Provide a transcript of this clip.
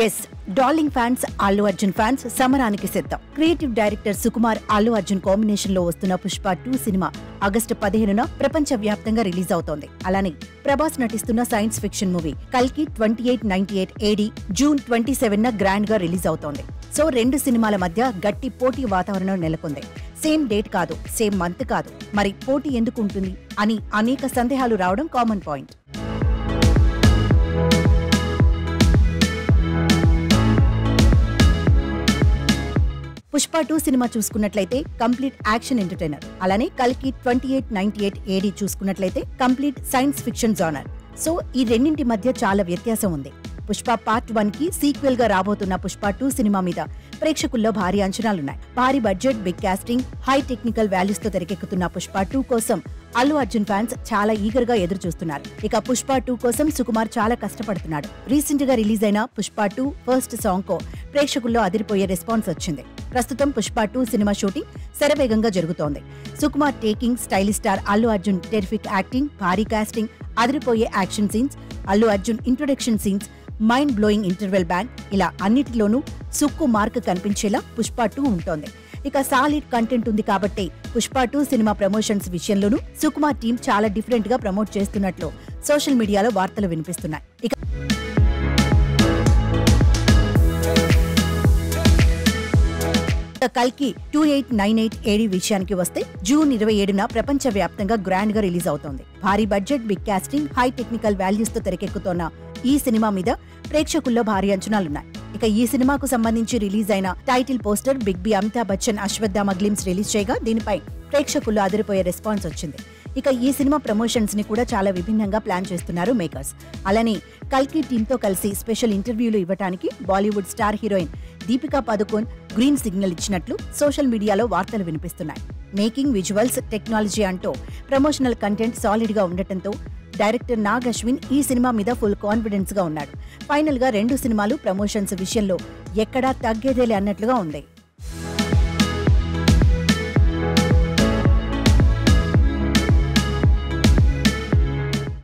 Yes darling fans Allu Arjun fans సమరానికి సిద్ధం. Creative director Sukumar Allu Arjun combination లో వస్తున్న పుష్ప 2 సినిమా ఆగస్టు 15న ప్రపంచ వ్యాప్తంగా రిలీజ్ అవుతోంది. అలానే ప్రభాస్ నటిస్తున్న సైన్స్ ఫిక్షన్ మూవీ కల్కి 2898 AD జూన్ 27న గ్రాండ్ గా రిలీజ్ అవుతోంది. సో రెండు సినిమాల మధ్య గట్టి పోటీ వాతావరణం నెలకొంది. సేమ్ డేట్ కాదు, సేమ్ మంత్ కాదు, మరి పోటీ ఎందుకు ఉంటుంది అని అనేక సందేహాలు రావడం కామన్ పాయింట్. పుష్ప 2 సినిమా చూసుకున్నట్లయితే కంప్లీట్ యాక్షన్ ఎంటర్టైనర్. అలానే కల్కి 2898 AD చూసుకున్నట్లయితే complete science fiction genre. So ఈ రెండింటి మధ్య చాలా వ్యత్యాసం ఉంది. పుష్ప పార్ట్ 1 కి సీక్వెల్ గా రాబోతున్న పుష్ప 2 సినిమా మీద ప్రేక్షకుల్లో భారీ అంచనాలున్నాయి. భారీ budget, big casting, high technical values తో తెరకెక్కుతున్న పుష్ప 2 కోసం అల్లు అర్జున్ ఫ్యాన్స్ చాలా ఈగర్ గా ఎదురు చూస్తున్నారు. ఇక పుష్ప 2 కోసం సుకుమార్ చాలా కష్టపడుతున్నాడు. రీసెంట్ గా రిలీజ్ అయిన పుష్ప 2 ఫస్ట్ సాంగ్ కో ప్రేక్షకుల్లో అదిరిపోయే రెస్పాన్స్ వచ్చింది. ప్రస్తుతం పుష్ప 2 సినిమా షూటింగ్ శరవేగంగా జరుగుతోంది. Sukumar taking, stylish star Allu Arjun terrific acting, భారీ కాస్టింగ్, అదిరిపోయే action scenes, Allu Arjun introduction scenes, mind blowing interval bank, ఇలా అన్నిటిలోనూ సుక్కు మార్క్ కనిపించేలా పుష్ప 2 ఉంటోంది. ఇక సాలిడ్ కంటెంట్ ఉంది కాబట్టి పుష్ప 2 సినిమా ప్రమోషన్స్ విషయంలోనూ సుకుమార్ టీం చాలా డిఫరెంట్ గా ప్రమోట్ చేస్తున్నట్లు సోషల్ మీడియాలో వార్తలు వినిపిస్తున్నాయి. ఇక కల్కి 2898 AD విషయానికి వస్తే జూన్ 27న ప్రపంచ వ్యాప్తంగా గ్రాండ్ గా రిలీజ్ అవుతోంది. భారీ budget, big casting, high technical values తో తెరకెక్కుతోన్న ఈ సినిమా మీద ప్రేక్షకుల్లో భారీ అంచనాలున్నాయి. ఇక ఈ సినిమాకు సంబంధించి రిలీజ్ అయిన title poster big B Amitabh Bachchan Ashwatthama glimpse release చేయగా దీనిపై ప్రేక్షకుల్లో అదిరిపోయే రెస్పాన్స్ వచ్చింది. ఇక ఈ సినిమా ప్రమోషన్స్ ని కూడా చాలా విభిన్నంగా ప్లాన్ చేస్తున్నారు మేకర్స్. అలానే కల్కి టీమ్ తో కలిసి స్పెషల్ ఇంటర్వ్యూలు ఇవ్వడానికి Bollywood star heroine Deepika Padukone green signal ఇచ్చినట్లు సోషల్ మీడియాలో వార్తలు వినిపిస్తున్నాయి. మేకింగ్, విజువల్స్, టెక్నాలజీ అంటూ ప్రమోషనల్ కంటెంట్ సాలిడ్ గా ఉండటంతో డైరెక్టర్ నాగ్ అశ్విన్ ఈ సినిమా మీద ఫుల్ కాన్ఫిడెన్స్ గా ఉన్నాడు. ఫైనల్ గా రెండు సినిమాలు ప్రమోషన్స్ విషయంలో ఎక్కడా తగ్గేదేలే అన్నట్లుగా ఉంది.